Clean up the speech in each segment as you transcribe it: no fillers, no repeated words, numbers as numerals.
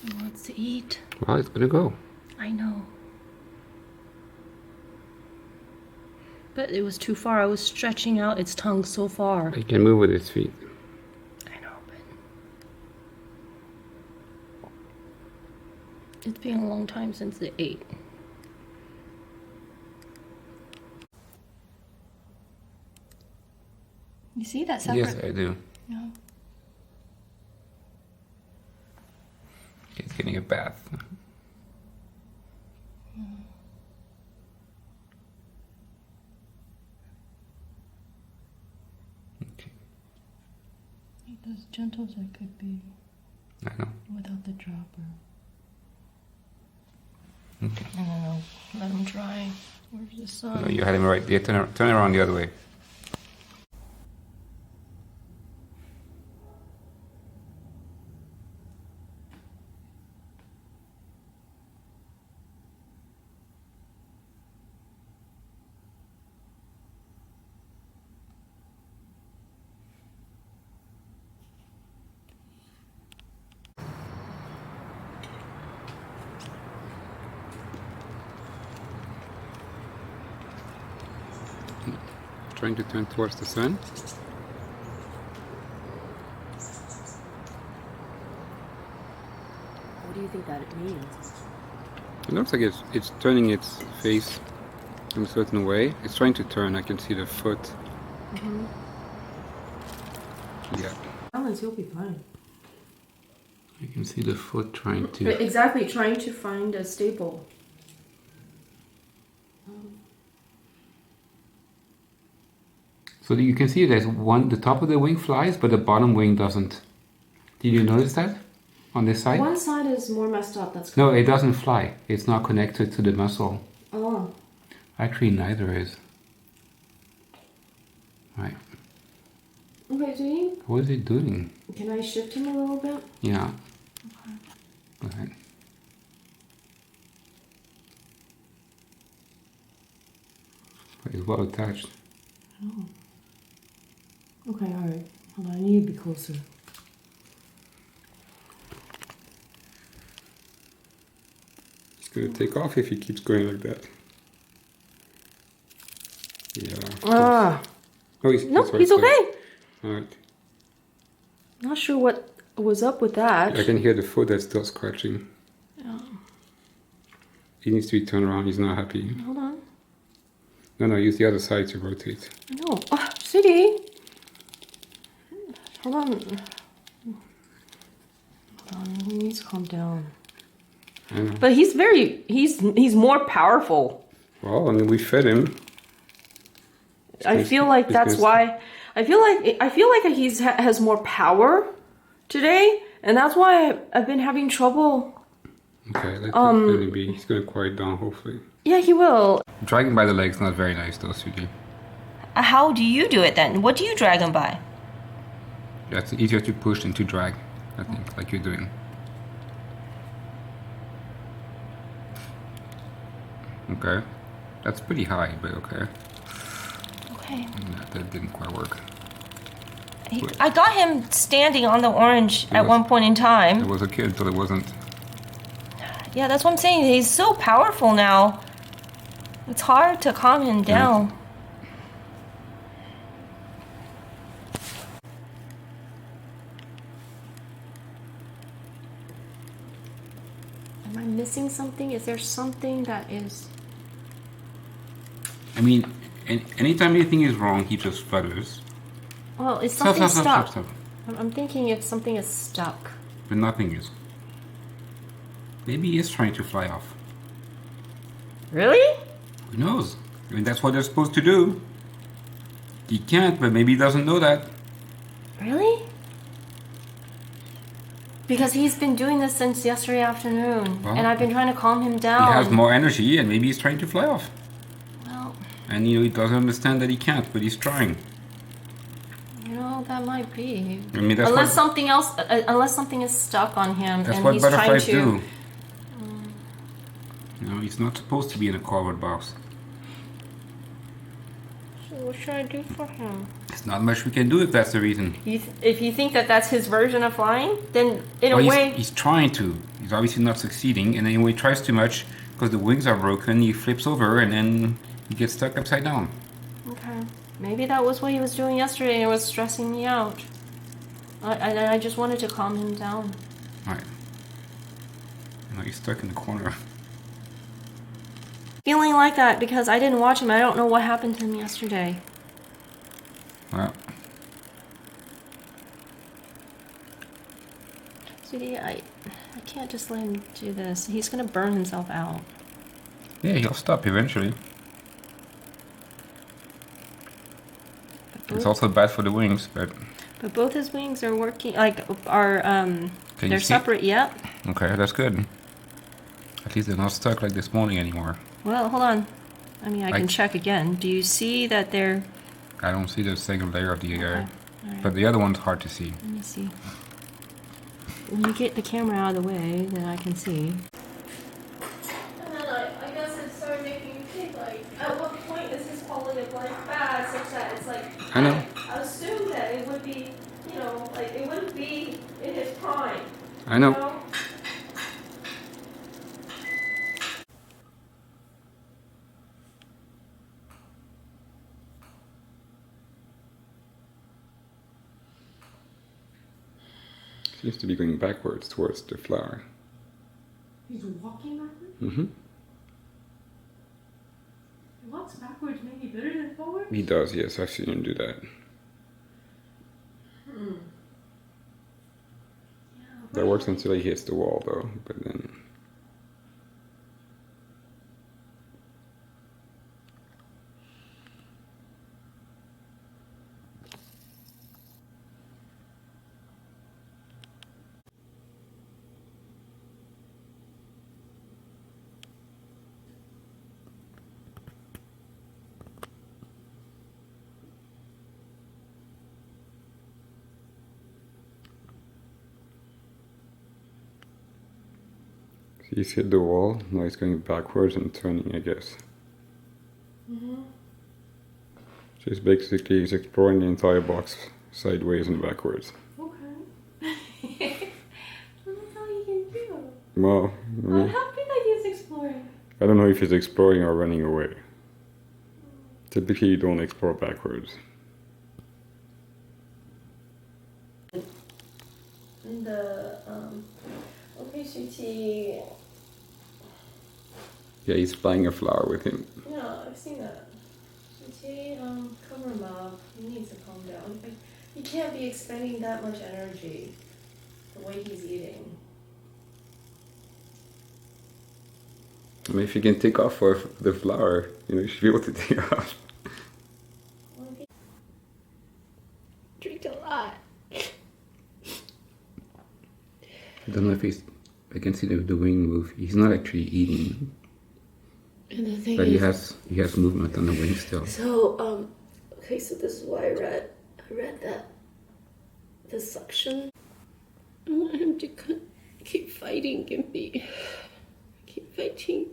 He wants to eat. Well, it's gonna go. I know. But it was too far. I was stretching out its tongue so far. He can move with his feet. I know, but it's been a long time since it ate. You see that separate? Yes, I do. Yeah. He's getting a bath. Okay. As gentle as I could be. I know. Without the dropper. Okay. I don't know. Let him dry. Where's the sun? No, you had him right. Yeah, turn around the other way. Trying to turn towards the sun. What do you think that it means? It looks like it's turning its face in a certain way. It's trying to turn. I can see the foot. Mm-hmm. Yeah. Balance, he'll be fine. I can see the foot trying to... Exactly, trying to find a staple. So you can see there's the top of the wing flies, but the bottom wing doesn't. Did you notice that on this side? One side is more messed up. That's No, it doesn't fly. It's not connected to the muscle. Oh. Actually, neither is. Right. Okay, do you? What is it doing? Can I shift him a little bit? Yeah. Okay. Go ahead. It's well attached. Oh. Okay, alright. Hold on, I need to be closer. It's gonna take off if he keeps going like that. Yeah. Oh, he's okay. Alright. Not sure what was up with that. I can hear the foot that's still scratching. Yeah. He needs to be turned around. He's not happy. Hold on. No, use the other side to rotate. No. Oh, City. Hold on. Hold on. He needs to calm down. I know. But he's more powerful. Well, I mean, we fed him. I feel like that's why. I feel like he has more power today, and that's why I've been having trouble. Okay, let him be. He's gonna quiet down, hopefully. Yeah, he will. Dragging by the legs not very nice, though, Sudi. How do you do it then? What do you drag him by? Yeah, it's easier to push than to drag, I think, like you're doing. Okay, that's pretty high, but okay. Okay. That didn't quite work. I got him standing on the orange at one point in time. It was a kid, but it wasn't. Yeah, that's what I'm saying. He's so powerful now. It's hard to calm him down. Am I missing something? Is there something that is... I mean, anytime anything is wrong, he just flutters. Well, it's something stuck. Stop. I'm thinking if something is stuck. But nothing is. Maybe he is trying to fly off. Really? Who knows? I mean, that's what they're supposed to do. He can't, but maybe he doesn't know that. Really? Because he's been doing this since yesterday afternoon, and I've been trying to calm him down. He has more energy, and maybe he's trying to fly off. Well... And, he doesn't understand that he can't, but he's trying. That might be. I mean, that's unless something else, unless something is stuck on him, that's and what he's trying butterflies to. do. He's not supposed to be in a cardboard box. What should I do for him? There's not much we can do if that's the reason. If you think that that's his version of flying, then in a way... He's trying to. He's obviously not succeeding, and then when he tries too much, because the wings are broken, he flips over, and then he gets stuck upside down. Okay. Maybe that was what he was doing yesterday, and it was stressing me out. I just wanted to calm him down. Alright. Now he's stuck in the corner. Feeling like that because I didn't watch him. I don't know what happened to him yesterday. Well. Sweetie, I can't just let him do this. He's gonna burn himself out. Yeah, he'll stop eventually. It's also bad for the wings, but both his wings are working. They're separate. Yep. Okay, that's good. At least they're not stuck like this morning anymore. Well, hold on. I mean, I can check again. Do you see that they're... I don't see the second layer of the air. Right. But the other one's hard to see. Let me see. When you get the camera out of the way, then I can see. And then I guess it started making me think, like, at what point is his quality of life bad such that it's like... I know. I assume that it would be, you know, like, it wouldn't be in his prime. I know. You know? Seems to be going backwards towards the flower. He's walking backwards? Mm-hmm. He walks backwards maybe better than forward? He does, yes. I've seen him do that. Yeah, That works until he hits the wall, though. But then... He's hit the wall, now he's going backwards and turning, I guess. Mm-hmm. So he's basically exploring the entire box sideways and backwards. Okay. Well, that's all you can do. Well, I'm happy that he's exploring. I don't know if he's exploring or running away. Typically you don't explore backwards. And okay, sweetie. Yeah, he's flying a flower with him. Yeah, I've seen that. Sweetie, cover him up. He needs to calm down. He can't be expending that much energy the way he's eating. I mean, if you can take off for the flower, you should be able to take off. Drink a lot. I don't know if I can see the wing move. He's not actually eating. And the thing but is, he has movement on the wing still. So, okay, so this is why I read that the suction. I want him to keep fighting, Gimpy. Keep fighting.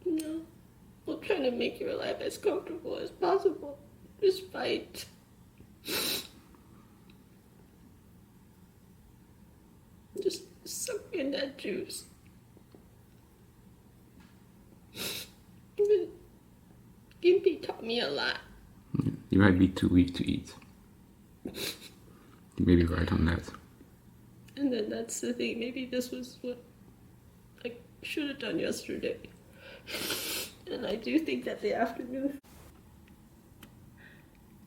I'm trying to make your life as comfortable as possible. Just fight. Just suck in that juice. Even Gimpy taught me a lot. You might be too weak to eat. You may be right on that. And then that's the thing. Maybe this was what I should have done yesterday. And I do think that the afternoon...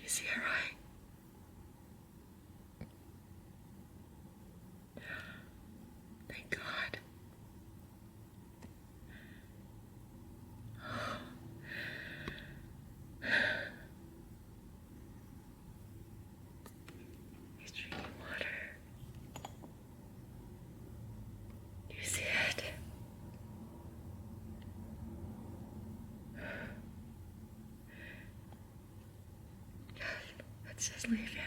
You see her eye? Thank God. He's drinking water. Do you see it? Let's just leave it.